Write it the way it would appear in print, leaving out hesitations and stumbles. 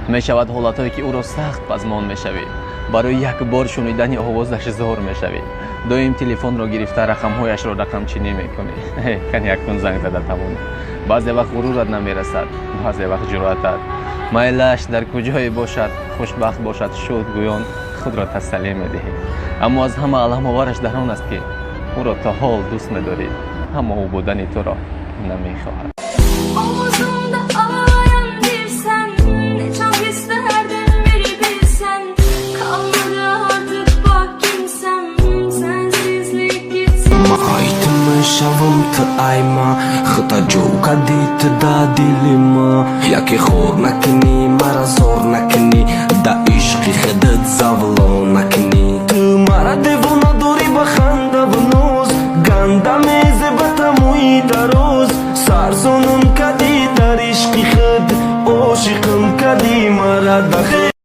мешавад ҳолатое ки ӯро сахт пазмон мешавӣ, барои як бор шунидани овозаш зор мешавӣ, доим телефонро гирифта рақамҳояшро рақамчинӣ мекунӣ. Кани якун занг зада тавонӣ. баъзе вақт ғурурат намерасад, баъзе вақт ҷуръатат. майлаш дар куҷое бошад, хушбахт бошад, шуд гӯён худро тасаллӣ медиҳӣ. аммо аз ҳама аламовараш дар он аст ки ӯро то ҳол дӯст медорӣ, аммо ӯ будани туро намехоҳад. Omuzumda ağlayan bir sen, ne çok isterdim beni bilsen. Kalmadı artık bak kimsem, sensizlik gitsin. Aytma şavım tı ayma, xıta joka dit da dilima. Яке хор накини, мара зор накини, да ишқи хидат завло накини. Ту мара девона дори ба ханда ва ноз, ганда мезе ба тамои дароз. Сарзонам кади дар ишқи хид, ошиқам кади мара дахи.